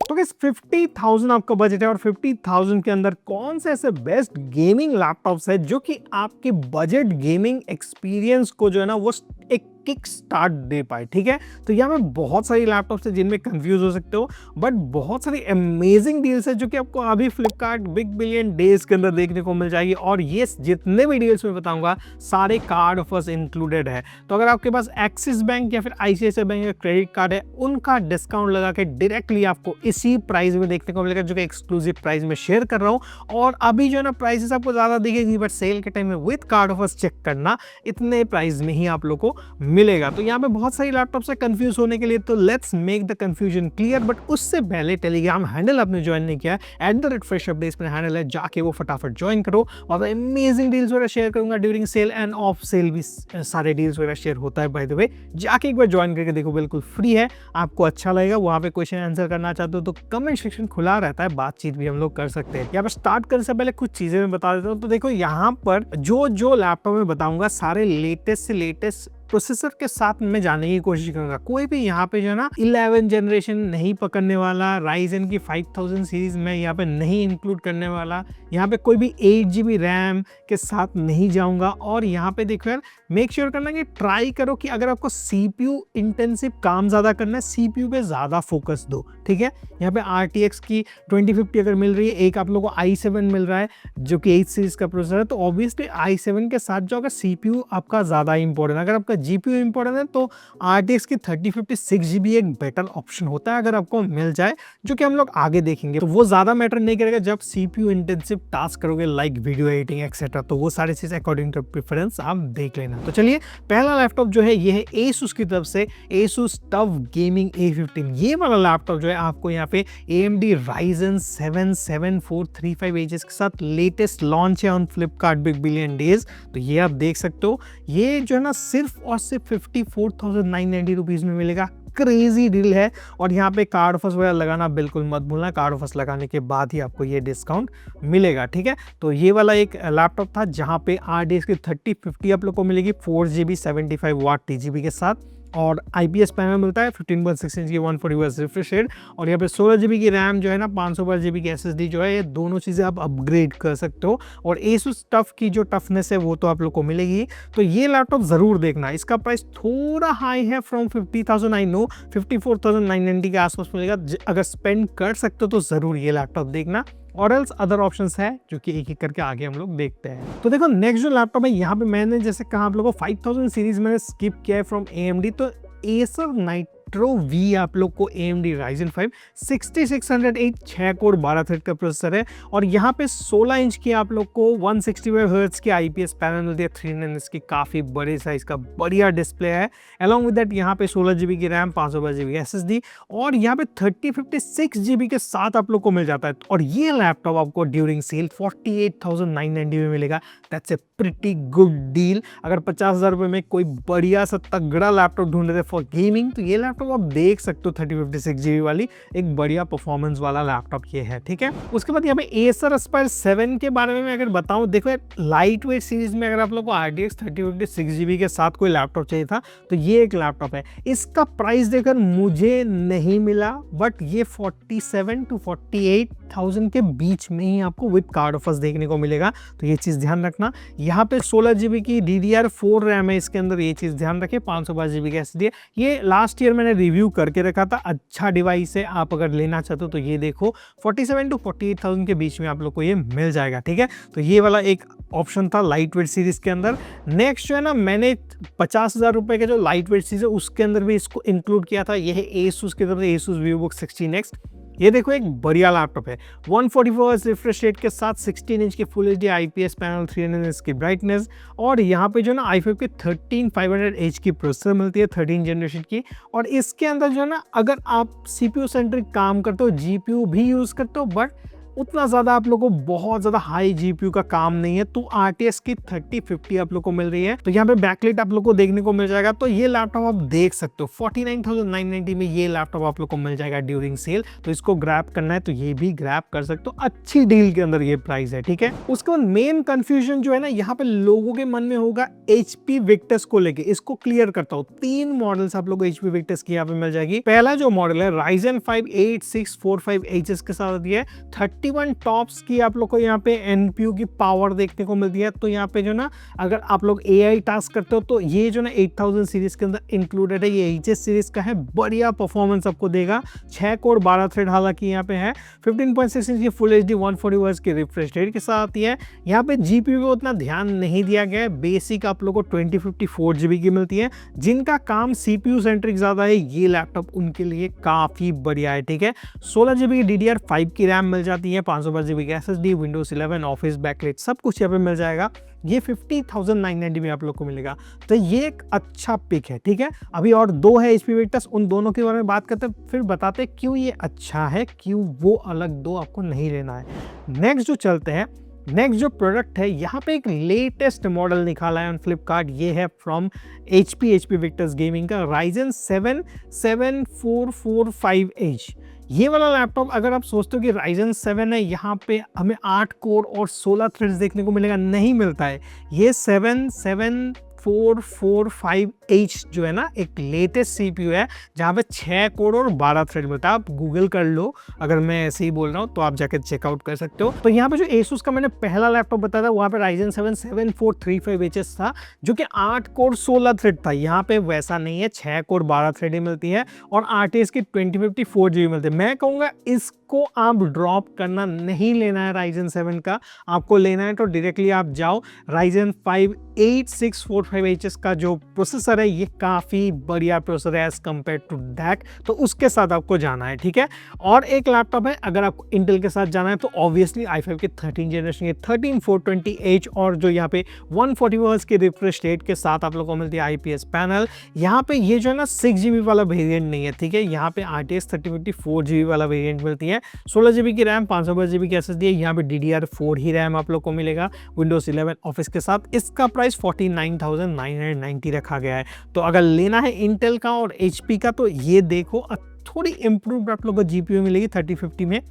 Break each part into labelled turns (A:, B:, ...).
A: तो गाइस 50,000 आपका बजट है और 50,000 के अंदर कौन से ऐसे बेस्ट गेमिंग लैपटॉप्स है जो कि आपके बजट गेमिंग एक्सपीरियंस को जो है ना वो एक किक स्टार्ट दे पाए। ठीक है, तो यहाँ पे बहुत सारी लैपटॉप्स है जिनमें कंफ्यूज हो सकते हो, बट बहुत सारी अमेजिंग डील्स है जो कि आपको अभी फ्लिपकार्ट बिग बिलियन डेज के अंदर देखने को मिल जाएगी। और ये जितने भी डील्स मैं बताऊंगा सारे कार्ड ऑफर्स इंक्लूडेड है। तो अगर आपके पास एक्सिस बैंक या फिर आईसीआईसीआई बैंक का क्रेडिट कार्ड है, उनका डिस्काउंट लगा के डायरेक्टली आपको इसी प्राइस में देखने को मिलेगा जो कि एक्सक्लूसिव प्राइस में शेयर कर रहा हूँ। और अभी जो है ना प्राइसेस आपको ज्यादा दिखेगी, बट सेल के टाइम में विद कार्ड ऑफर्स चेक करना इतने प्राइस में ही आप लोग को मिलेगा। तो यहाँ पे बहुत सारी लैपटॉप से कंफ्यूज होने के लिए तो let's make the confusion clear. But उससे पहले टेलीग्राम हैंडल आपने ज्वाइन नहीं किया है, @freshupdates में हैंडल है, जाके वो फटाफट ज्वाइन करो। और अमेजिंग डील्स वगैरह शेयर करूंगा during sale end of sale भी सारे डील्स वगैरह शेयर होता है बाय द वे। जाके एक बार ज्वाइन करके देखो, बिल्कुल फ्री है, आपको अच्छा लगेगा। वहाँ पे क्वेश्चन आंसर करना चाहते हो तो कमेंट सेक्शन खुला रहता है, बातचीत भी हम लोग कर सकते हैं। यहाँ पर स्टार्ट करने से पहले कुछ चीजें मैं बता देता हूँ। तो देखो यहाँ पर जो लैपटॉप में बताऊंगा सारे लेटेस्ट से लेटेस्ट प्रोसेसर के साथ में जाने की कोशिश करूंगा। कोई भी यहाँ पे जो है ना 11 जनरेशन नहीं पकड़ने वाला, राइजन की 5000 सीरीज में यहाँ पे नहीं इंक्लूड करने वाला, यहाँ पे कोई भी 8GB रैम के साथ नहीं जाऊंगा। और यहाँ पे देखो यार, मेक श्योर करना कि ट्राई करो कि अगर आपको सीपीयू इंटेंसिव काम ज्यादा करना है, सीपीयू पे ज्यादा फोकस दो। ठीक है, यहाँ पे RTX की 2050 अगर मिल रही है, एक आप लोगों को i7 मिल रहा है जो कि 8 सीरीज का प्रोसेसर है, तो ऑब्वियसली i7 के साथ जो अगर सीपीयू आपका ज्यादा इंपॉर्टेंट, अगर आपका जीपीयू इंपॉर्टेंट है तो RTX की 3050 6GB एक बेटर ऑप्शन होता है अगर आपको मिल जाए, जो कि हम लोग आगे देखेंगे। तो वो ज्यादा मैटर नहीं करेगा जब सीपीयू इंटेंसिव टास्क करोगे लाइक वीडियो एडिटिंग एक्सेट्रा, तो वो सारी चीज अकॉर्डिंग टू प्रेफरेंस आप देख लेना। तो चलिए, पहला लैपटॉप जो है ये है Asus की तरफ से Asus TUF Gaming A15। ये वाला लैपटॉप जो है आपको यहाँ पे AMD Ryzen 7 7435Hs के साथ लेटेस्ट लॉन्च है on Flipkart big billion days. तो ये आप देख सकते हो, ये जो है ना सिर्फ और सिर्फ 54,990 रुपीज में मिलेगा। क्रेजी डील है। और यहाँ पे कार्ड ऑफर्स वगैरह लगाना बिल्कुल मत भूलना, कार्ड ऑफर्स लगाने के बाद ही आपको ये डिस्काउंट मिलेगा। ठीक है, तो ये वाला एक लैपटॉप था जहाँ पे RTX की 3050 आप लोग को मिलेगी 4GB 75W TGB के साथ, और IPS पैनल मिलता है 15.6 इंच की 140Hz रिफ्रेश रेट, और यहाँ पे 16GB की रैम जो है ना 512GB की SSD जो है, ये दोनों चीज़ें आप अपग्रेड कर सकते हो। और Asus TUF की जो टफनेस है वो तो आप लोग को मिलेगी। तो ये लैपटॉप ज़रूर देखना, इसका प्राइस थोड़ा हाई है फ्रॉम 50,000, आई नो 54,990 के आसपास मिलेगा। अगर स्पेंड कर सकते हो तो ज़रूर ये लैपटॉप देखना, और एल्स अदर ऑप्शंस है जो कि एक एक करके आगे हम लोग देखते हैं। तो देखो नेक्स्ट जो लैपटॉप है, यहाँ पे मैंने जैसे कहा आप लोगों को 5000 सीरीज मैंने स्किप किया है फ्रॉम AMD, तो Acer Nitro V आप लोग को AMD Ryzen 5 6608 6 कोर 12 थ्रेड का प्रोसेसर है, और यहाँ पे 16 इंच की आप लोग को 165 हर्ट्ज की IPS पैनल मिलती है, 3 इंच की काफी बड़े साइज का बढ़िया डिस्प्ले है। अलॉन्ग विद दैट यहाँ पे 16GB की रैम 512GB SSD, और यहाँ पे 3056GB के साथ आप लोग को मिल जाता है। और ये लैपटॉप आपको ड्यूरिंग सेल 48,990 में मिलेगा। That's a pretty good deal. अगर 50,000 रुपए में कोई बढ़िया सा तगड़ा लैपटॉप ढूंढ रहे थे फॉर गेमिंग, तो ये लैपटॉप आप देख सकते हो। 3056GB वाली एक बढ़िया परफॉर्मेंस वाला लैपटॉप ये है। ठीक है, उसके बाद यहाँ पे Acer Aspire 7 के बारे में अगर बताऊं, देखो लाइट वेट सीरीज में अगर आप लोग को RTX 3050 6GB के साथ कोई लैपटॉप चाहिए था तो ये एक लैपटॉप है। इसका प्राइस देखकर मुझे नहीं मिला, बट ये 47 to 48,000 के बीच में ही आपको विद कार्ड ऑफर्स देखने को मिलेगा। तो ये चीज ध्यान रखना। यहाँ पे 16GB की DDR4 रैम है इसके अंदर, ये चीज ध्यान रखें। 512GB की SSD है। ये लास्ट ईयर मैंने रिव्यू करके रखा था, अच्छा डिवाइस है। आप अगर लेना चाहते हो तो ये देखो, 47 to 48,000 के बीच में आप लोग को ये मिल जाएगा। ठीक है, तो ये वाला एक ऑप्शन था लाइट वेट सीरीज के अंदर। नेक्स्ट जो है ना, मैंने 50,000 रुपए के जो लाइट वेट सीरीज है उसके अंदर भी इसको इंक्लूड किया था। ये है Asus की तरफ से Asus VivoBook 16X। ये देखो एक बढ़िया लैपटॉप है, 144Hz रिफ्रेश रेट के साथ 16 इंच की full HD IPS panel, 300 inch की ब्राइटनेस, और यहाँ पे जो ना i5 की 13500H की प्रोसेसर मिलती है 13 जनरेशन की। और इसके अंदर जो है ना, अगर आप CPU सेंट्रिक काम करते हो, GPU भी यूज करते हो, बट उतना ज़्यादा आप लोगों को बहुत ज़्यादा हाई जीपीयू का काम नहीं है, तो RTX की 3050 आप लोग को मिल रही है। तो यहाँ पे बैकलाइट आप लोग को देखने को मिल जाएगा। तो ये लैपटॉप आप देख सकते हो 49,990 में ये लैपटॉप आप लोग को मिल जाएगा ड्यूरिंग सेल। तो इसको ग्रैब करना है तो ये भी ग्रैब कर सकते हो, अच्छी डील के अंदर ये प्राइस है, ठीक है। उसके बाद मेन कंफ्यूजन जो है ना यहाँ पे लोगों के मन में होगा HP Victus को लेके, इसको क्लियर करता हूँ। 3 मॉडल्स आप लोग को HP Victus की यहाँ पे मिल जाएगी। पहला जो मॉडल है Ryzen 5 8645HS के साथ दिया है। 31 टॉप्स की आप लोग को यहाँ पे NPU की पावर देखने को मिलती है। तो यहाँ पे जो ना अगर आप लोग AI टास्क करते हो तो ये जो ना 8000 सीरीज के अंदर इंक्लूडेड है, ये HS सीरीज का है, बढ़िया परफॉर्मेंस आपको देगा। 6 कोर 12 थ्रेड हालांकि यहाँ पे है। 15.6 इंच की फुल HD 140 हर्ट्ज की रिफ्रेश रेट के साथ आती है। यहाँ पे GPU पे उतना ध्यान नहीं दिया गया है, बेसिक आप लोग को 2054 GB की मिलती है। जिनका काम CPU सेंट्रिक ज्यादा है ये लैपटॉप उनके लिए काफी बढ़िया है, ठीक है। 16 GB की DDR5 की रैम मिल जाती है, 512 GB की SSD, Windows 11, ऑफिस बैकलाइट सब कुछ यहाँ पे मिल जाएगा। ये 50,990 में आप लोग को मिलेगा। तो ये एक अच्छा पिक है, ठीक है। अभी और 2 है HP Victus, उन दोनों के बारे में बात करते हैं, फिर बताते हैं क्यों ये अच्छा है, क्यों वो अलग 2 आपको नहीं लेना है। नेक्स्ट जो चलते हैं, नेक्स्ट जो प्रोडक्ट है यहाँ पे एक लेटेस्ट मॉडल निकाला है ऑन फ्लिपकार्ट। ये है फ्रॉम HP Victus गेमिंग का Ryzen 7 7445H। ये वाला लैपटॉप अगर आप सोचते हो कि Ryzen 7 है, यहाँ पे हमें 8 कोर और 16 थ्रेड्स देखने को मिलेगा, नहीं मिलता है। ये 7445H जो है ना एक लेटेस्ट CPU है जहाँ पे 6 कोर और 12 थ्रेड मिलता है। आप गूगल कर लो, अगर मैं ऐसे ही बोल रहा हूँ तो आप जाकर चेकआउट कर सकते हो। तो यहाँ पे जो Asus का मैंने पहला लैपटॉप बताया था वहाँ पे Ryzen 7 7435HS था जो कि 8 कोर 16 थ्रेड था। यहाँ पे वैसा नहीं है, 6 कोर 12 थ्रेड ही मिलती है और RTX की 2054 GB मिलती है। मैं कहूँगा इसको आप ड्रॉप करना नहीं लेना है Ryzen 7 का, आपको लेना है तो डायरेक्टली आप जाओ Ryzen 5 8645HS का जो प्रोसेसर है ये काफ़ी बढ़िया प्रोसेसर है एज कम्पेयर टू दैट, तो उसके साथ आपको जाना है, ठीक है। और एक लैपटॉप है अगर आपको इंटेल के साथ जाना है तो ऑब्वियसली i5 के 13 जनरेशन के 13420H और जो यहाँ पे 140 हर्ट्ज के रिफ्रेश रेट के साथ आप लोगों को मिलती है IPS पैनल। यहाँ पे ये जो है ना 6 GB वाला वेरिएंट नहीं है, ठीक है। यहाँ पे RTX 3054 GB वाला वेरिएंट मिलती है। 16 GB की रैम, 512 GB की SSD है। यहाँ पे DDR4 ही रैम आप लोग को मिलेगा Windows 11 ऑफिस के साथ। इसका प्राइस 49,990 रखा गया है। तो अगर लेना है इंटेल का और HP का तो ये देखो, थोड़ी इंप्रूव्ड आप लोगों को GPU मिलेगी 3050 में।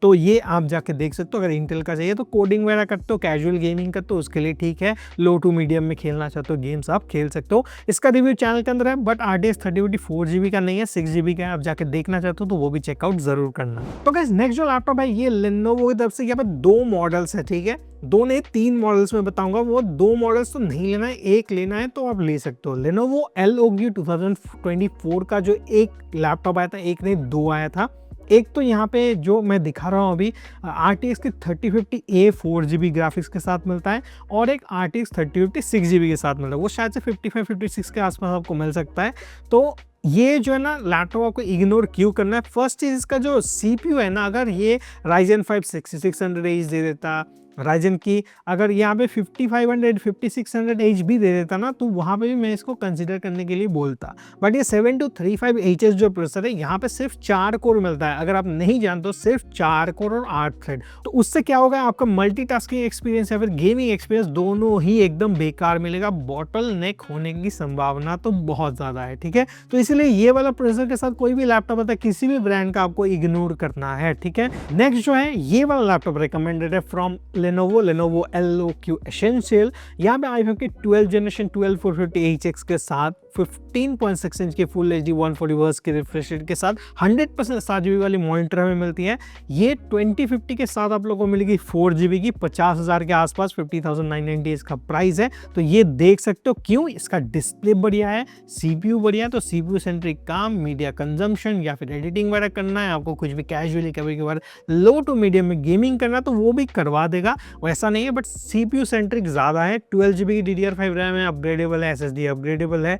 A: तो ये आप जाके देख सकते हो। अगर इंटेल का चाहिए तो कोडिंग वगैरह करते हो, कैजुअल गेमिंग करते हो, उसके लिए ठीक है। लो टू मीडियम में खेलना चाहते हो गेम्स आप खेल सकते हो। इसका रिव्यू चैनल के अंदर है, बट RTX 3054 GB का नहीं है, 6 GB का है। आप जाके देखना चाहते हो तो वो भी चेकआउट जरूर करना। तो गाइस नेक्स्ट जो लैपटॉप है ये Lenovo की तरफ से यहाँ पे 2 मॉडल्स है, ठीक है। 2 नहीं 3 मॉडल्स में बताऊंगा, वो 2 मॉडल्स तो नहीं लेना है, एक लेना है तो आप ले सकते हो। Lenovo Elogio 2024 का जो एक लैपटॉप आया था, एक नहीं 2 आया था। एक तो यहाँ पे जो मैं दिखा रहा हूँ अभी RTX की 3050A 4 GB ग्राफिक्स के साथ मिलता है और एक RTX 3050 6 GB के साथ मिलता है। वो शायद से 55-56 के आसपास आपको मिल सकता है। तो ये जो है ना लैपटॉप आपको इग्नोर क्यों करना है। फर्स्ट चीज इसका जो CPU है ना, अगर ये Ryzen 5 6600H दे देता, Ryzen की अगर यहाँ पे 5500 5600H भी दे देता ना, तो वहाँ पे भी मैं इसको कंसिडर करने के लिए बोलता। बट ये 7235HS जो प्रोसेसर है यहाँ पे सिर्फ 4 कोर मिलता है। अगर आप नहीं जानते हो सिर्फ 4 कोर और 8 थ्रेड, तो उससे क्या होगा, आपका मल्टीटास्किंग एक्सपीरियंस या फिर गेमिंग एक्सपीरियंस दोनों ही एकदम बेकार मिलेगा। बॉटल नेक होने की संभावना तो बहुत ज्यादा है, ठीक है। तो इसलिए ये वाला प्रोसेसर के साथ कोई भी लैपटॉप आता है किसी भी ब्रांड का आपको इग्नोर करना है, ठीक है। नेक्स्ट जो है ये वाला लैपटॉप रिकमेंडेड है फ्रॉम Lenovo Eloque Essential। यहाँ पे i5 के 12 जनरेशन 12450HX के साथ 15.6 इंच की फुल HD 140 हर्ट्ज के रिफ्रेश रेट के साथ 100% 7 GB वाली मॉनिटर हमें मिलती है। ये 2050 के साथ आप लोगों को मिलेगी 4 GB की 50,000 के आसपास, 50,990 इसका प्राइस है। तो ये देख सकते हो क्यों, इसका डिस्प्ले बढ़िया है, CPU बढ़िया है। तो CPU सेंट्रिक काम, मीडिया कंजम्पशन या फिर एडिटिंग वगैरह करना है, आपको कुछ भी कैजुअली कभी कभार लो टू मीडियम में गेमिंग करना तो वो भी करवा देगा, वैसा नहीं है। बट CPU सेंट्रिक ज़्यादा है। 12 GB की DDR5 रैम है, अपग्रेडेबल है, SSD अपग्रेडेबल है,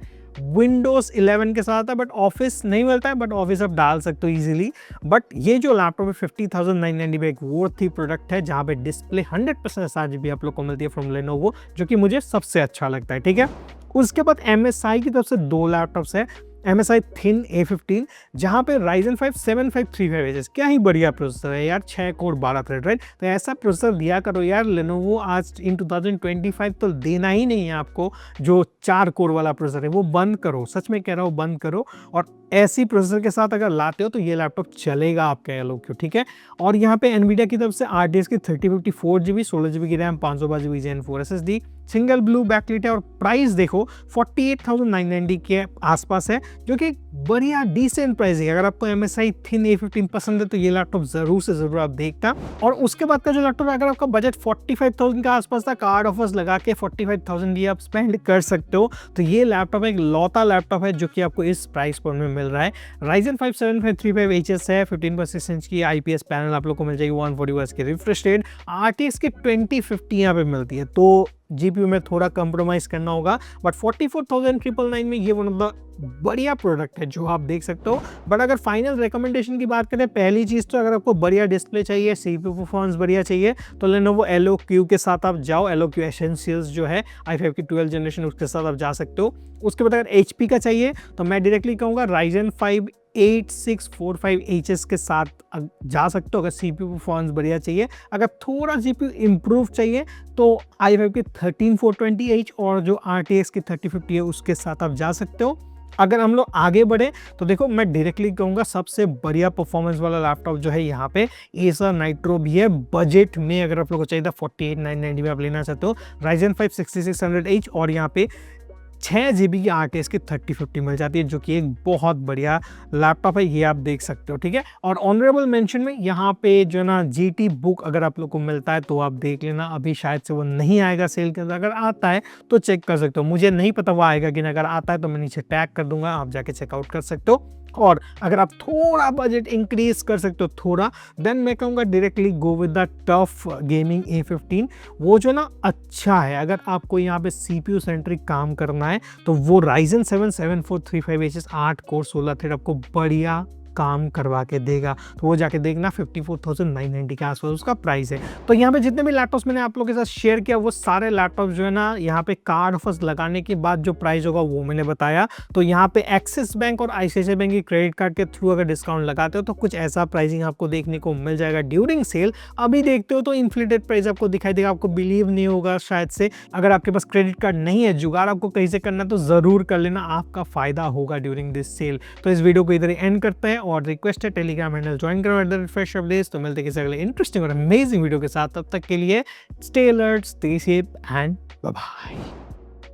A: Windows 11 के साथ है, बट ऑफिस नहीं मिलता है, बट ऑफिस आप डाल सकते हो इजीली। बट ये जो लैपटॉप है 50,990 में एक वर्थी प्रोडक्ट है जहाँ पे डिस्प्ले 100% 7 GB आप लोग को मिलती है फ्रॉम Lenovo, जो कि मुझे सबसे अच्छा लगता है, ठीक है। उसके बाद MSI की तरफ से 2 लैपटॉप्स है। MSI Thin A15, जहाँ पे Ryzen 5 7535Hz, क्या ही बढ़िया प्रोसेसर है यार, 6 कोर 12 थ्रेड, राइट। तो ऐसा प्रोसेसर दिया करो यार Lenovo, आज इन 2025 तो देना ही नहीं है आपको जो 4 कोर वाला प्रोसेसर है, वो बंद करो, सच में कह रहा हूँ बंद करो। और ऐसी प्रोसेसर के साथ अगर लाते हो तो ये लैपटॉप चलेगा आपका Eloquio, ठीक है। और यहाँ पे Nvidia की तरफ से RTX की 3050 4GB 16GB की RAM 512GB Gen 4 SSD, single blue backlight है, और प्राइस देखो 48,990 के आसपास है, जो कि बढ़िया डिसेंट प्राइस है। अगर आपको MSI Thin A15 पसंद है तो ये लैपटॉप जरूर से जरूर आप देखना। और उसके बाद का जो लैपटॉप है, अगर आपका बजट 45,000 के आसपास था, कार्ड ऑफर्स लगा के 45,000 भी आप स्पेंड कर सकते हो, तो ये लैपटॉप एक लौता लैपटॉप है जो कि आपको इस प्राइस पॉइंट में मिल रहा है। Ryzen 5 7535HS है, 15.6 इंच की IPS पैनल आप लोग को मिल जाएगी, 140 Hz की रिफ्रेश रेट, RTX की 2050 यहाँ पे मिलती है, तो GPU में थोड़ा कंप्रोमाइज करना होगा, बट 44,999 में ये वन ऑफ द बढ़िया प्रोडक्ट है जो आप देख सकते हो। बट अगर फाइनल रिकमेंडेशन की बात करें, पहली चीज तो अगर आपको बढ़िया डिस्प्ले चाहिए, CPU परफॉर्मेंस बढ़िया चाहिए, तो Lenovo Eloquio के साथ आप जाओ। Eloquio Essentials जो है i5 की 12th जनरेशन, उसके साथ आप जा सकते हो। उसके बाद अगर HP का चाहिए तो मैं डायरेक्टली कहूँगा Ryzen 5 8645HS के साथ जा सकते हो, अगर CPU परफॉर्मेंस बढ़िया चाहिए। अगर थोड़ा GPU इम्प्रूव चाहिए तो i5 की 13420H और जो RTX की 3050 है उसके साथ आप जा सकते हो। अगर हम लोग आगे बढ़े तो देखो, मैं डायरेक्टली कहूँगा सबसे बढ़िया परफॉर्मेंस वाला लैपटॉप जो है यहाँ पे Acer Nitro भी है। बजट में अगर आप लोग को चाहिए 48,990 में आप लेना चाहते हो, Ryzen 5 6600H और यहाँ पे 6GB की RTX की 3050 मिल जाती है, जो कि एक बहुत बढ़िया लैपटॉप है, ये आप देख सकते हो, ठीक है। और ऑनरेबल मेंशन में यहाँ पे जो ना GT बुक अगर आप लोग को मिलता है तो आप देख लेना, अभी शायद से वो नहीं आएगा सेल के अंदर, अगर आता है तो चेक कर सकते हो, मुझे नहीं पता वो आएगा कि नहीं, अगर आता है तो मैं नीचे टैग कर दूंगा, आप जाके चेकआउट कर सकते हो। और अगर आप थोड़ा बजट इंक्रीज कर सकते हो थोड़ा, देन मैं कहूँगा directly go with the TUF gaming A15, वो जो ना अच्छा है। अगर आपको यहाँ पे CPU सेंट्रिक काम करना है तो वो Ryzen 7 7435HS 8 कोर 16 थ्रेड आपको बढ़िया काम करवा के देगा, तो वो जाके देखना। 54,990 के आसपास उसका प्राइस है। तो यहाँ पे जितने भी लैपटॉप्स मैंने आप लोगों के साथ शेयर किया, वो सारे लैपटॉप जो है ना, यहाँ पे कार्ड ऑफर्स लगाने के बाद जो प्राइस होगा वो मैंने बताया। तो यहाँ पे एक्सिस बैंक और ICICI बैंक की क्रेडिट कार्ड के थ्रू अगर डिस्काउंट लगाते हो तो कुछ ऐसा प्राइसिंग आपको देखने को मिल जाएगा ड्यूरिंग सेल। अभी देखते हो तो इन्फ्लेटेड प्राइस आपको दिखाई देगा, आपको बिलीव नहीं होगा शायद से। अगर आपके पास क्रेडिट कार्ड नहीं है, जुगाड़ आपको कहीं से करना तो जरूर कर लेना, आपका फायदा होगा ड्यूरिंग दिस सेल। तो इस वीडियो को इधर एंड करते हैं, और रिक्वेस्ट है टेलीग्राम हैंडल ज्वाइन करो @refresh updates। तो मिलते हैं किसी अगले इंटरेस्टिंग और अमेजिंग वीडियो के साथ, तब तक के लिए stay alert, stay safe and bye bye.